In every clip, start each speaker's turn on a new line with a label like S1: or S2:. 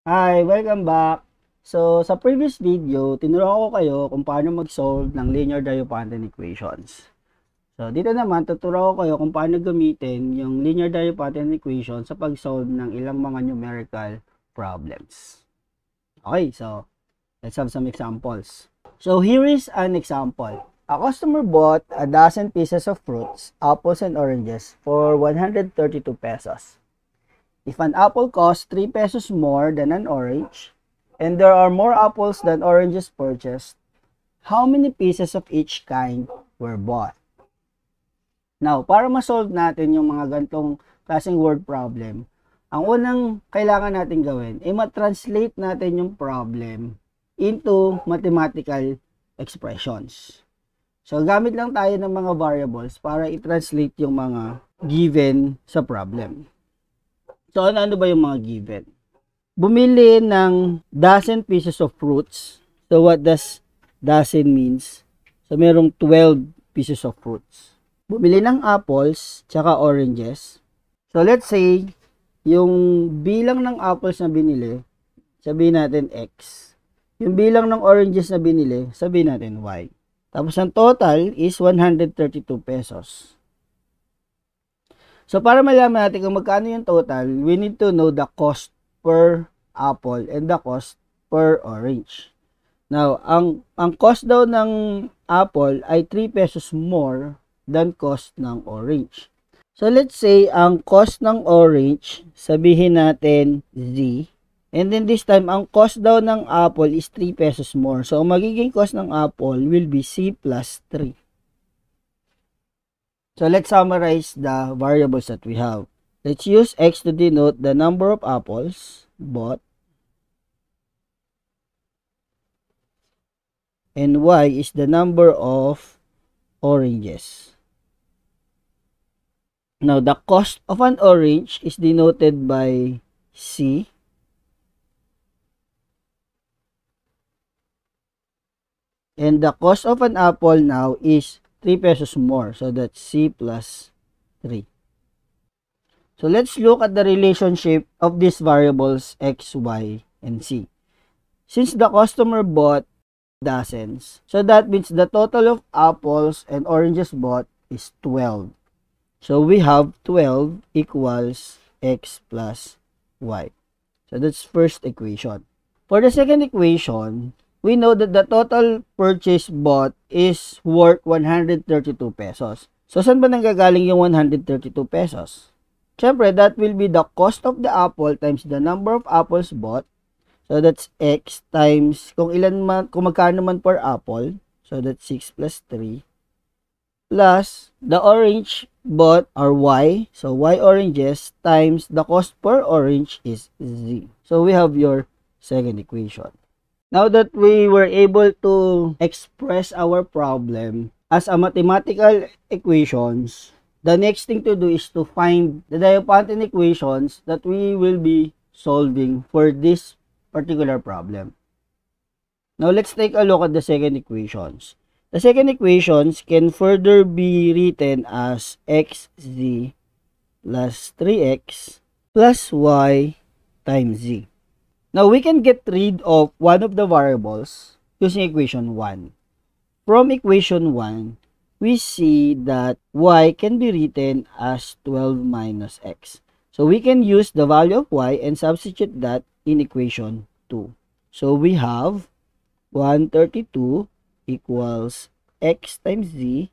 S1: Hi, welcome back. So, sa previous video, tinuruan ko kayo kung paano mag-solve ng linear Diophantine equations. So, dito naman, tuturuan ko kayo kung paano gamitin yung linear Diophantine equation sa pag-solve ng ilang mga numerical problems. Okay, so, let's have some examples. So, here is an example. A customer bought a dozen pieces of fruits, apples and oranges for 132 pesos. If an apple costs 3 pesos more than an orange, and there are more apples than oranges purchased, how many pieces of each kind were bought? Now, para ma-solve natin yung mga gantong klaseng word problem, ang unang kailangan natin gawin ay ma-translate natin yung problem into mathematical expressions. So, gamit lang tayo ng mga variables para i-translate yung mga given sa problem. So, ano ba yung mga given? Bumili ng dozen pieces of fruits. So, what does dozen means? So, merong 12 pieces of fruits. Bumili ng apples, tsaka oranges. So, let's say, yung bilang ng apples na binili, sabihin natin X. Yung bilang ng oranges na binili, sabihin natin Y. Tapos, ang total is 132 pesos. So, para malaman natin kung magkano yung total, we need to know the cost per apple and the cost per orange. Now, ang cost daw ng apple ay 3 pesos more than cost ng orange. So, let's say, ang cost ng orange, sabihin natin Z. And then this time, ang cost daw ng apple is 3 pesos more. So, ang magiging cost ng apple will be C plus 3. So, let's summarize the variables that we have. Let's use X to denote the number of apples bought. And Y is the number of oranges. Now, the cost of an orange is denoted by C. And the cost of an apple now is 3 pesos more. So, that's C plus 3. So, let's look at the relationship of these variables X, Y, and C. Since the customer bought dozens, so that means the total of apples and oranges bought is 12. So, we have 12 equals X plus Y. So, that's first equation. For the second equation, we know that the total purchase bought is worth 132 pesos. So, saan ba nanggagaling yung 132 pesos? Siyempre, that will be the cost of the apple times the number of apples bought. So, that's X times kung magkano man per apple. So, that's 6 plus 3. Plus, the orange bought are Y. So, Y oranges times the cost per orange is Z. So, we have your second equation. Now that we were able to express our problem as a mathematical equations, the next thing to do is to find the Diophantine equations that we will be solving for this particular problem. Now, let's take a look at the second equations. The second equations can further be written as xz plus 3x plus y times z. Now, we can get rid of one of the variables using equation 1. From equation 1, we see that y can be written as 12 minus x. So, we can use the value of y and substitute that in equation 2. So, we have 132 equals x times z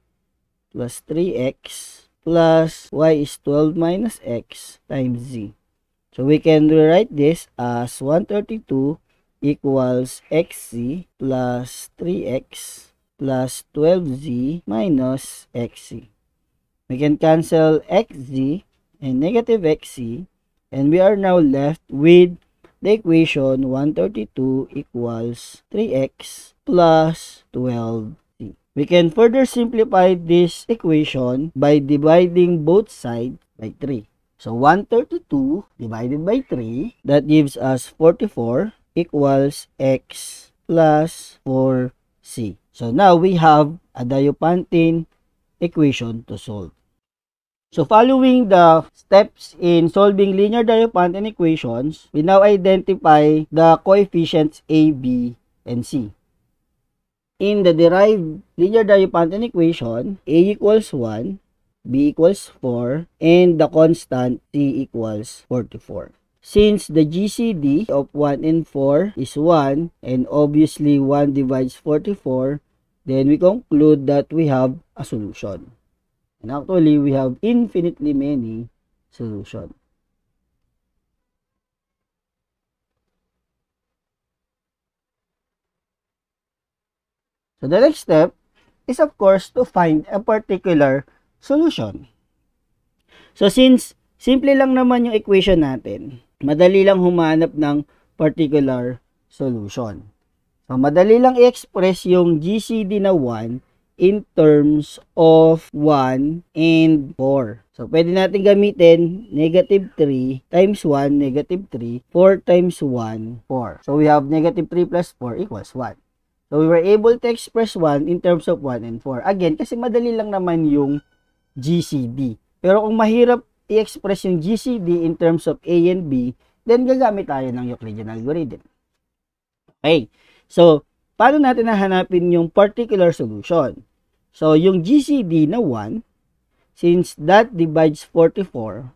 S1: plus 3x plus y is 12 minus x times z. So, we can rewrite this as 132 equals xz plus 3x plus 12z minus xz. We can cancel xz and negative xz, and we are now left with the equation 132 equals 3x plus 12z. We can further simplify this equation by dividing both sides by 3. So, 132 divided by 3, that gives us 44 equals x plus 4c. So, now we have a Diophantine equation to solve. So following the steps in solving linear Diophantine equations, we now identify the coefficients A, B, and C. In the derived linear Diophantine equation, A equals 1, B equals 4, and the constant C equals 44. Since the GCD of 1 and 4 is 1, and obviously 1 divides 44, then we conclude that we have a solution. And actually, we have infinitely many solutions. So the next step is of course to find a particular solution. So since simple lang naman yung equation natin, madali lang humanap ng particular solution. So madali lang i-express yung GCD na 1 in terms of 1 and 4. So pwede natin gamitin negative 3 times 1, negative 3, 4 times 1, 4. So we have negative 3 plus 4 equals 1. So we were able to express 1 in terms of 1 and 4. Again, kasi madali lang naman yung GCD. Pero kung mahirap i-express yung GCD in terms of A and B, then gagamit tayo ng Euclidean algorithm. Okay. So, paano natin nahanapin yung particular solution? So, yung GCD na 1, since that divides 44,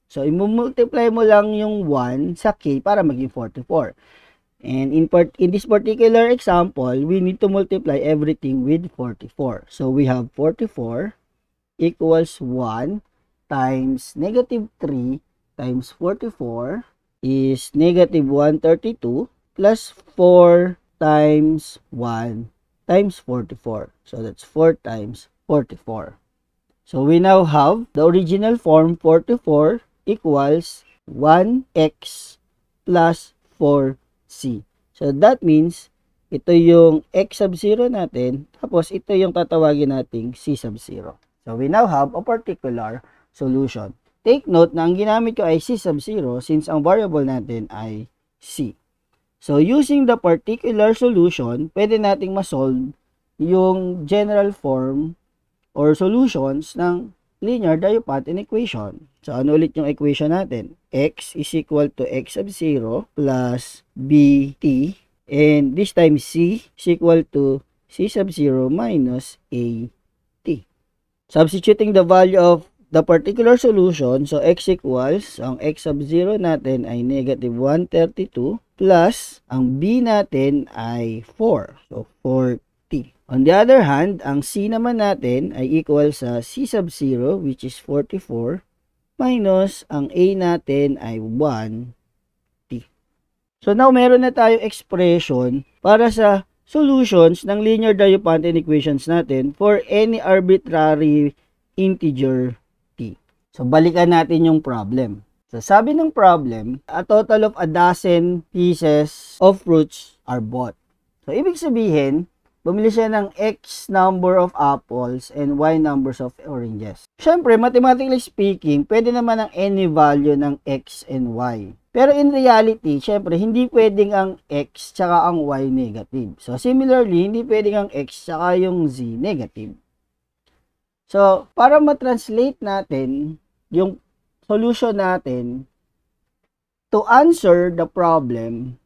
S1: so i-multiply mo lang yung 1 sa K para maging 44. And in this particular example, we need to multiply everything with 44. So we have 44 equals 1 times negative 3 times 44 is negative 132 plus 4 times 1 times 44. So that's 4 times 44. So we now have the original form 44 equals 1x plus 4c. So that means ito yung x sub 0 natin, tapos ito yung tatawagin nating c sub 0. So we now have a particular solution. Take note na ang ginamit ko ay c sub 0 since ang variable natin ay c. So using the particular solution, pwede nating ma-solve yung general form or solutions ng linear Diophantine equation. So, ano ulit yung equation natin? X is equal to x sub 0 plus bt. And this time, c is equal to c sub 0 minus at. Substituting the value of the particular solution, so x equals, ang x sub 0 natin ay negative 132 plus, ang b natin ay 4. So, 4t. On the other hand, ang c naman natin ay equal sa c sub 0 which is 44 minus ang a natin ay 1t. So now meron na tayong expression para sa solutions ng linear Diophantine equations natin for any arbitrary integer t. So balikan natin yung problem. So sabi ng problem, a total of a dozen pieces of fruits are bought. So ibig sabihin, bumili siya ng X number of apples and Y numbers of oranges. Siyempre, mathematically speaking, pwede naman ang any value ng X and Y. Pero in reality, siyempre, hindi pwedeng ang X tsaka ang Y negative. So, similarly, hindi pwedeng ang X tsaka yung Z negative. So, para ma-translate natin yung solution natin to answer the problem,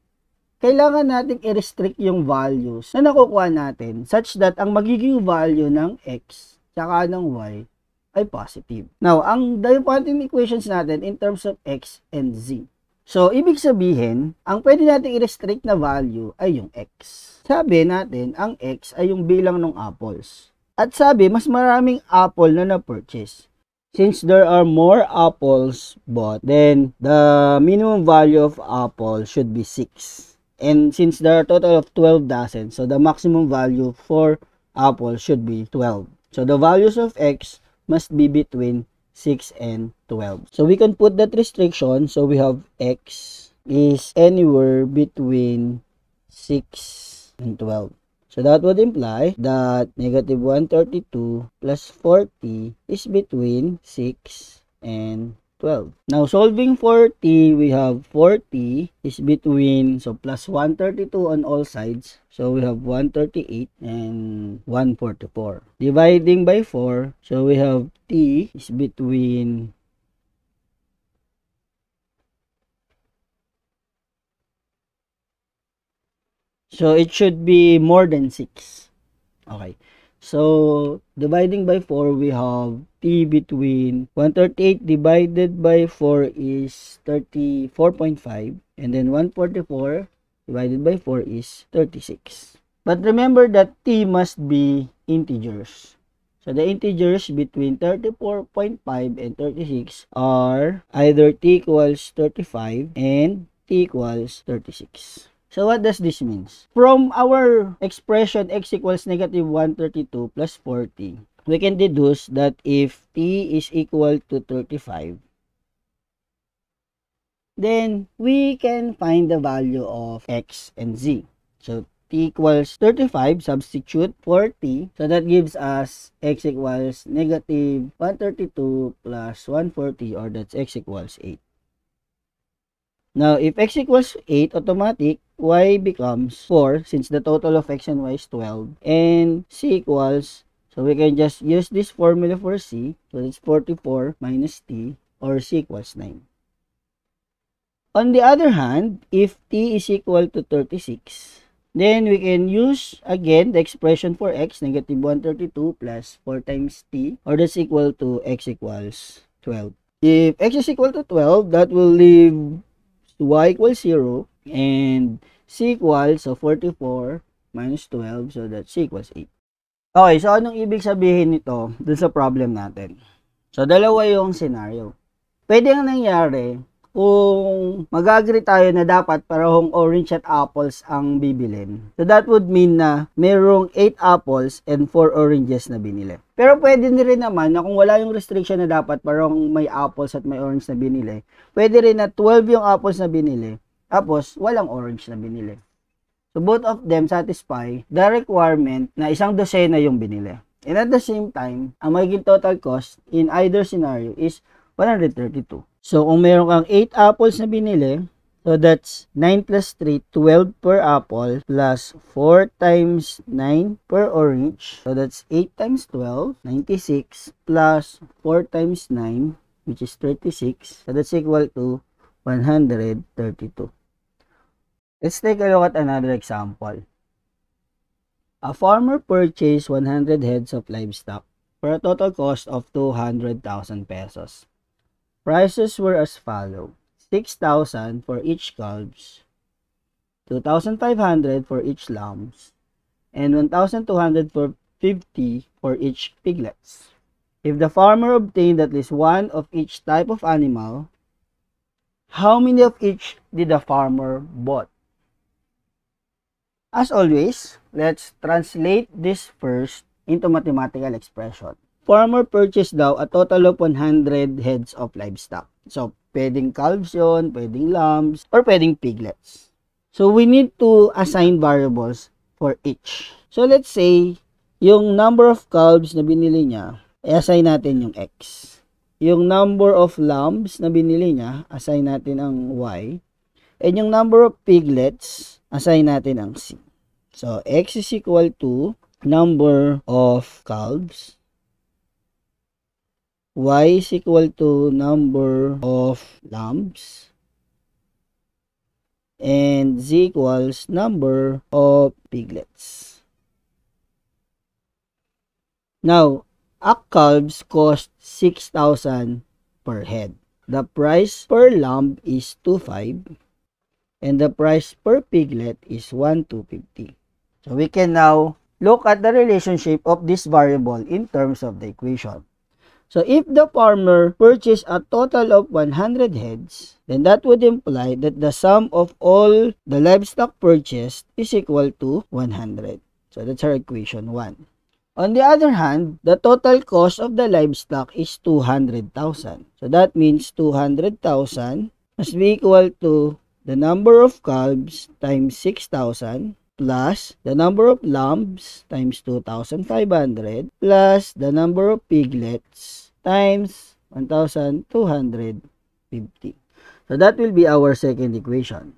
S1: kailangan nating i-restrict yung values na nakukuha natin such that ang magiging value ng x tsaka ng y ay positive. Now, ang Diophantine equations natin in terms of x and z. So, ibig sabihin, ang pwede nating i-restrict na value ay yung x. Sabi natin, ang x ay yung bilang ng apples. At sabi, mas maraming apple na na-purchase. Since there are more apples bought, then the minimum value of apple should be 6. And since there are a total of 12 dozens, so the maximum value for apple should be 12. So the values of x must be between 6 and 12. So we can put that restriction. So we have x is anywhere between 6 and 12. So that would imply that negative 132 plus 40 is between 6 and 12. 12. Now, solving for t, we have 4t is between, so plus 132 on all sides. So, we have 138 and 144. Dividing by 4, so we have t is between so it should be more than 6. Okay. So, dividing by 4, we have t between 138 divided by 4 is 34.5. And then 144 divided by 4 is 36. But remember that t must be integers. So, the integers between 34.5 and 36 are either t equals 35 and t equals 36. So, what does this mean? From our expression x equals negative 132 plus 40, we can deduce that if t is equal to 35, then we can find the value of x and z. So, t equals 35, substitute for t. So, that gives us x equals negative 132 plus 140, or that's x equals 8. Now, if x equals 8, automatic, y becomes 4 since the total of x and y is 12. And c equals, so we can just use this formula for c. So, it's 44 minus t, or c equals 9. On the other hand, if t is equal to 36, then we can use again the expression for x, negative 132 plus 4 times t, or that's equal to x equals 12. If x is equal to 12, that will leave y equals 0, and c equals, so 44 minus 12, so that's c equals 8. Okay, so anong ibig sabihin nito dun sa problem natin? So, dalawa yung scenario. Pwede ang nangyari kung mag-agree tayo na dapat parehong orange at apples ang bibilin. So, that would mean na mayroong 8 apples and 4 oranges na binili. Pero pwede rin naman na kung wala yung restriction na dapat parehong may apples at may orange na binili, pwede rin na 12 yung apples na binili, tapos walang orange na binili. So, both of them satisfy the requirement na isang dosena yung binili. And at the same time, ang magiging total cost in either scenario is 132. So, kung meron kang 8 apples na binili, so that's 9 plus 3, 12 per apple, plus 4 times 9 per orange. So, that's 8 times 12, 96, plus 4 times 9, which is 36. So, that's equal to 132. Let's take a look at another example. A farmer purchased 100 heads of livestock for a total cost of 200,000 pesos. Prices were as follow: 6,000 for each calves, 2,500 for each lambs, and 1,250 for each piglets. If the farmer obtained at least one of each type of animal, how many of each did the farmer bought? As always, let's translate this first into mathematical expression. Farmer purchased daw a total of 100 heads of livestock. So, pwedeng calves yun, pwedeng lambs, or pwedeng piglets. So, we need to assign variables for each. So, let's say, yung number of calves na binili niya, i-assign natin yung x. Yung number of lambs na binili niya, assign natin ang y. And yung number of piglets, assign natin ang c. So, x is equal to number of calves, y is equal to number of lambs, and z equals number of piglets. Now, a calves cost 6,000 per head. The price per lamb is 2,500, and the price per piglet is 1,250. So, we can now look at the relationship of this variable in terms of the equation. So, if the farmer purchased a total of 100 heads, then that would imply that the sum of all the livestock purchased is equal to 100. So, that's our equation 1. On the other hand, the total cost of the livestock is 200,000. So, that means 200,000 must be equal to the number of calves times 6,000 plus the number of lambs times 2,500 plus the number of piglets times 1,250. 50. So that will be our second equation.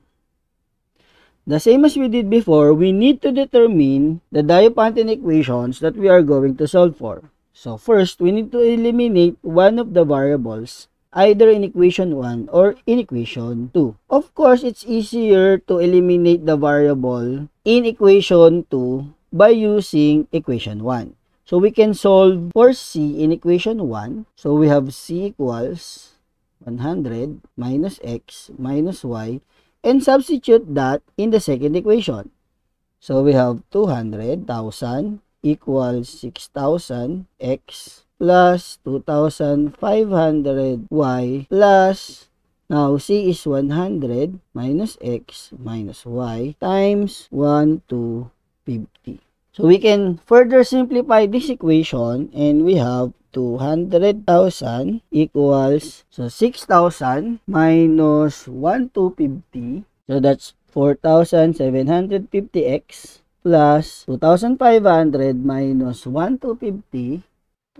S1: The same as we did before, we need to determine the Diophantine equations that we are going to solve for. So first, we need to eliminate one of the variables, either in equation 1 or in equation 2. Of course, it's easier to eliminate the variable in equation 2 by using equation 1. So we can solve for C in equation 1. So we have C equals 100 minus x minus y, and substitute that in the second equation. So we have 200,000 equals 6,000 x plus 2,500 y plus, now C is 100 minus x minus y times 1 to 50. So we can further simplify this equation, and we have 200,000 equals, so 6,000 minus 1 to 50. So that's 4,750x plus 2,500 minus 1 to 50,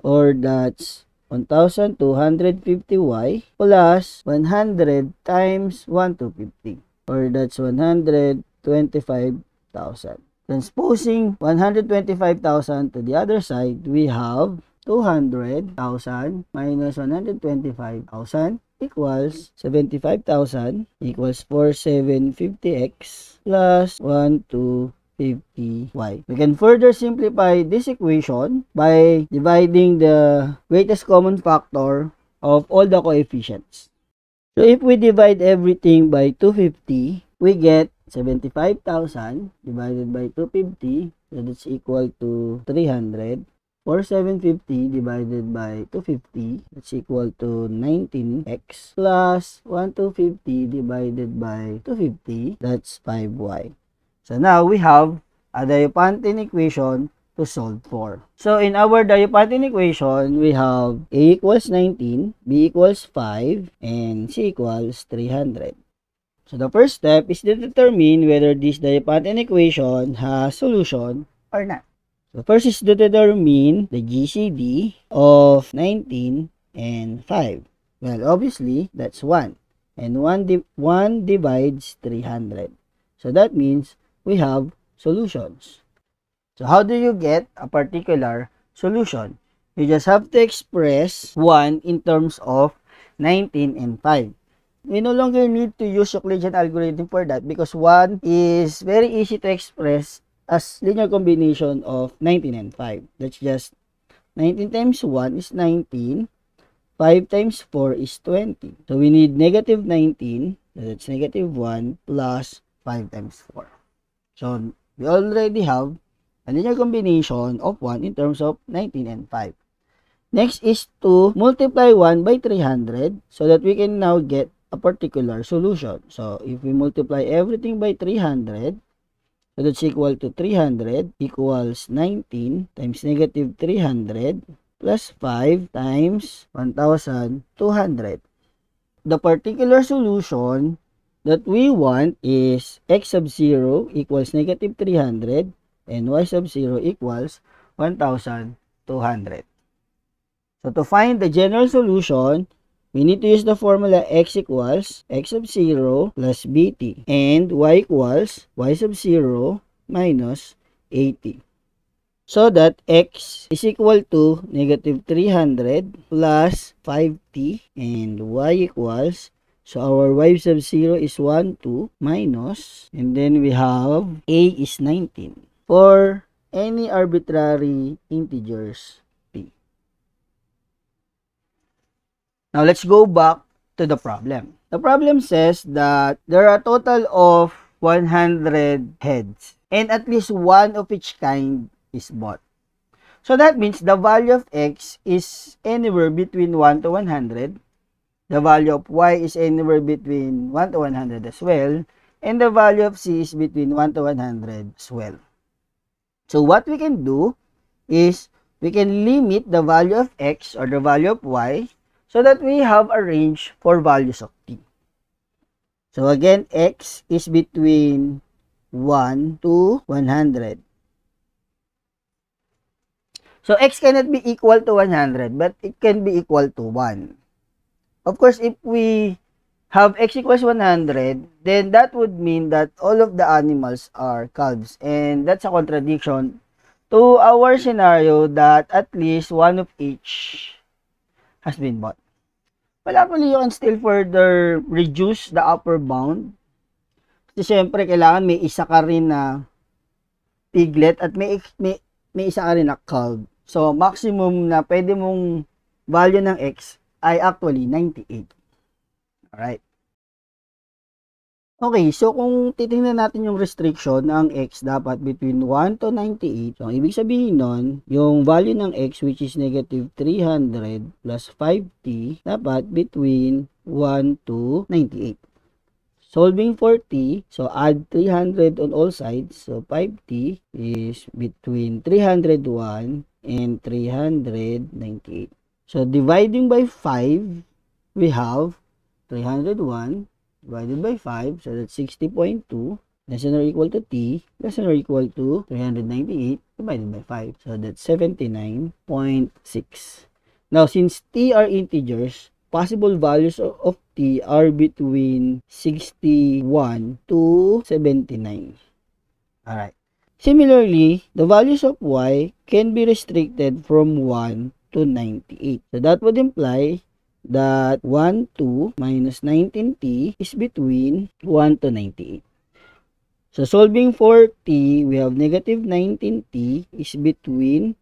S1: or that's 1,250y plus 100 times 1 to 50, or that's 125,000. Transposing 125,000 to the other side, we have 200,000 minus 125,000 equals 75,000 equals 4,750x plus 1 to 50y. We can further simplify this equation by dividing the greatest common factor of all the coefficients. So if we divide everything by 250, we get 75,000 divided by 250, so that's equal to 300. 4,750 divided by 250, that's equal to 19x plus 1,250 divided by 250, that's 5y. So now we have a Diophantine equation to solve for. So in our Diophantine equation, we have A equals 19, B equals 5, and C equals 300. So the first step is to determine whether this Diophantine equation has solution or not. So first is to determine the GCD of 19 and 5. Well, obviously, that's 1. And 1 divides 300. So that means we have solutions. So how do you get a particular solution? You just have to express 1 in terms of 19 and 5. We no longer need to use Euclidean algorithm for that, because 1 is very easy to express as linear combination of 19 and 5. That's just 19 times 1 is 19. 5 times 4 is 20. So we need negative 19. That's negative 1 plus 5 times 4. So we already have a linear combination of 1 in terms of 19 and 5. Next is to multiply 1 by 300 so that we can now get a particular solution. So if we multiply everything by 300, so that's equal to 300 equals 19 times negative 300 plus 5 times 1,200. The particular solution that we want is x sub 0 equals negative 300 and y sub 0 equals 1,200. So to find the general solution, we need to use the formula x equals x sub 0 plus bt, and y equals y sub 0 minus 80. So that x is equal to negative 300 plus 5t, and y equals, so our y sub 0 is 1, 2 minus, and then we have a is 19 for any arbitrary integers p. Now let's go back to the problem. The problem says that there are a total of 100 heads, and at least one of each kind is bought. So that means the value of x is anywhere between 1 to 100. The value of y is anywhere between 1 to 100 as well. And the value of c is between 1 to 100 as well. So what we can do is we can limit the value of x or the value of y so that we have a range for values of t. So again, x is between 1 to 100. So x cannot be equal to 100, but it can be equal to 1. Of course, if we have x equals 100, then that would mean that all of the animals are calves. And that's a contradiction to our scenario that at least one of each has been bought. Well, actually, you can still further reduce the upper bound. Kasi syempre, kailangan may isa ka rin na piglet at may isa ka rin na calf. So, maximum na pwede mong value ng x ay actually 98. Alright. Okay, so kung titingnan natin yung restriction ng x dapat between 1 to 98, so ang ibig sabihin nun, yung value ng x which is negative 300 plus 5t dapat between 1 to 98. Solving for t, so add 300 on all sides, so 5t is between 301 and 398. So dividing by 5, we have 301 divided by 5, so that's 60.2, less than or equal to t, less than or equal to 398 divided by 5, so that's 79.6. Now, since t are integers, possible values of t are between 61 to 79. Alright. Similarly, the values of y can be restricted from 1 to 98. So that would imply that 1, 2 minus 19t is between 1 to 98. So solving for t, we have negative 19t is between,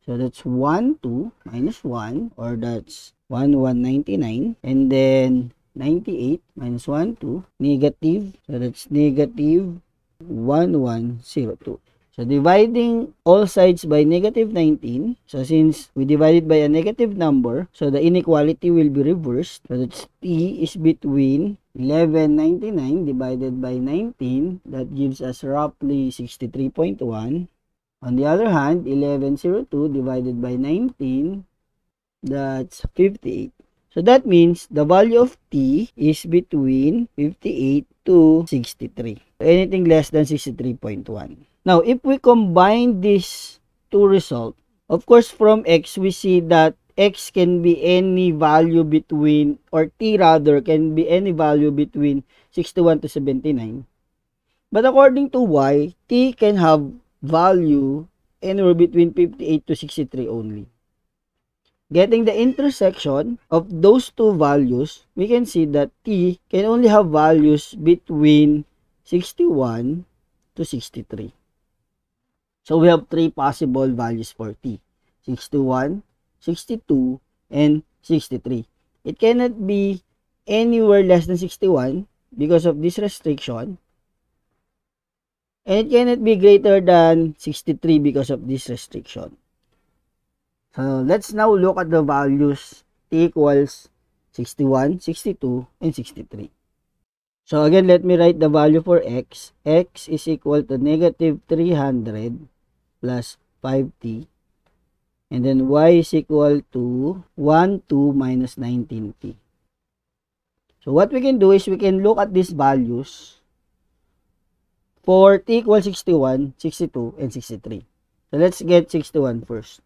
S1: so that's 1, 2 minus 1, or that's 1, 199, and then 98 minus 1, 2, negative, so that's negative 1, 1, 0, 2. So, dividing all sides by negative 19. So, since we divided by a negative number, so the inequality will be reversed. So, that's t is between 1199 divided by 19. That gives us roughly 63.1. On the other hand, 1102 divided by 19, that's 58. So, that means the value of t is between 58 to 63. Anything less than 63.1. Now, if we combine these two results, of course, from x, we see that x can be any value between, or t rather, can be any value between 61 to 79. But according to y, t can have value anywhere between 58 to 63 only. Getting the intersection of those two values, we can see that t can only have values between 61 to 63. So, we have three possible values for t. 61, 62, and 63. It cannot be anywhere less than 61 because of this restriction. And it cannot be greater than 63 because of this restriction. So, let's now look at the values t equals 61, 62, and 63. So, again, let me write the value for x. X is equal to negative 300 plus 5t. And then y is equal to 1, 2 minus 19t. So, what we can do is we can look at these values for t equals 61, 62, and 63. So, let's get 61 first.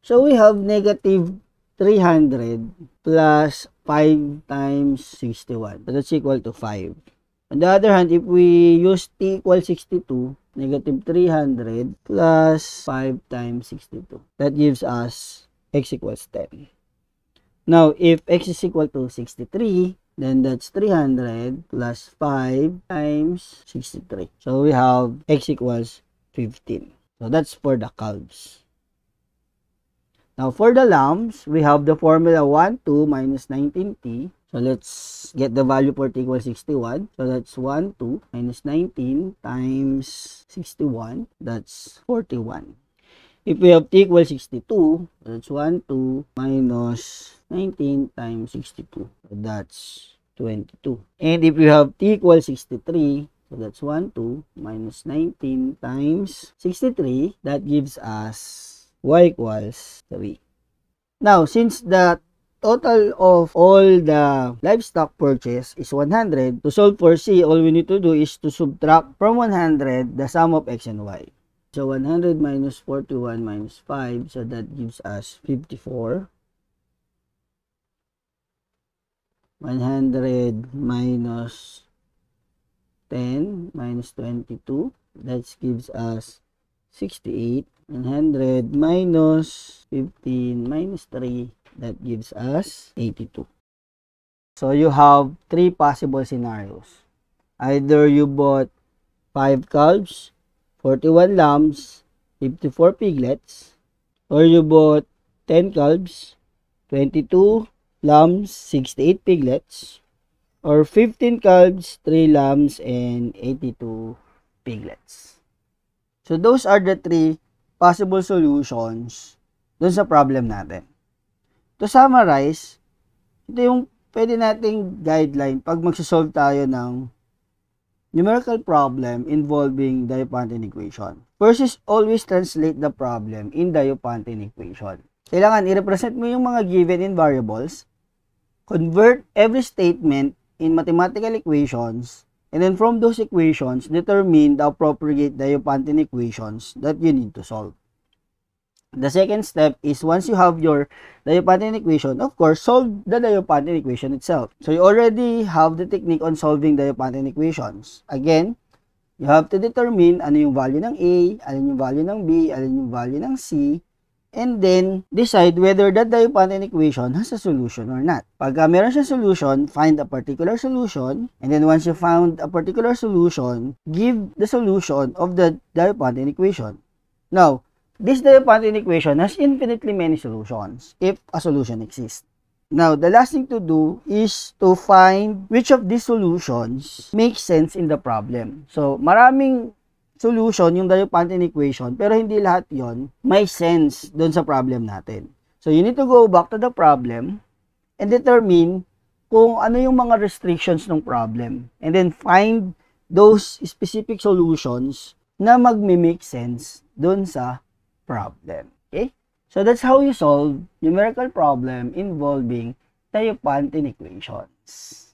S1: So, we have negative 300 plus 5 times 61. So, that's equal to 5. On the other hand, if we use t equals 62, negative 300 plus 5 times 62. That gives us x equals 10. Now, if x is equal to 63, then that's 300 plus 5 times 63. So, we have x equals 15. So, that's for the calves. Now, for the lambs, we have the formula 1, 2 minus 19t. So, let's get the value for t equals 61. So, that's 1, 2 minus 19 times 61. That's 41. If we have t equals 62, that's 1, 2 minus 19 times 62. So, that's 22. And if we have t equals 63, so that's 1, 2 minus 19 times 63. That gives us y equals 3. Now, since the total of all the livestock purchase is 100, to solve for C, all we need to do is to subtract from 100 the sum of x and y. So, 100 minus 41 minus 5, so that gives us 54. 100 minus 10 minus 22, that gives us 68. 100 minus 15 minus 3, that gives us 82. So you have 3 possible scenarios. Either you bought 5 calves, 41 lambs, 54 piglets, or you bought 10 calves, 22 lambs, 68 piglets, or 15 calves, 3 lambs, and 82 piglets. So those are the 3 possible solutions dun sa problem natin. To summarize, ito yung pwede nating guideline pag magsasolve tayo ng numerical problem involving Diophantine equation. First is always translate the problem in Diophantine equation. Kailangan i-represent mo yung mga given in variables, convert every statement in mathematical equations, and then from those equations, determine the appropriate Diophantine equations that you need to solve. The second step is once you have your Diophantine equation, of course, solve the Diophantine equation itself. So you already have the technique on solving Diophantine equations. Again, you have to determine ano yung value ng A, alin yung value ng B, alin yung value ng C, and then decide whether that Diophantine equation has a solution or not. Pag meron siyang solution, find a particular solution, and then once you found a particular solution, give the solution of the Diophantine equation. Now, this Diophantine equation has infinitely many solutions if a solution exists. Now, the last thing to do is to find which of these solutions makes sense in the problem. So, maraming solution yung Diophantine equation, pero hindi lahat yon may sense doon sa problem natin. So, you need to go back to the problem and determine kung ano yung mga restrictions ng problem. And then, find those specific solutions na magme-make sense doon sa problem. Okay? So, that's how you solve numerical problem involving Diophantine equations.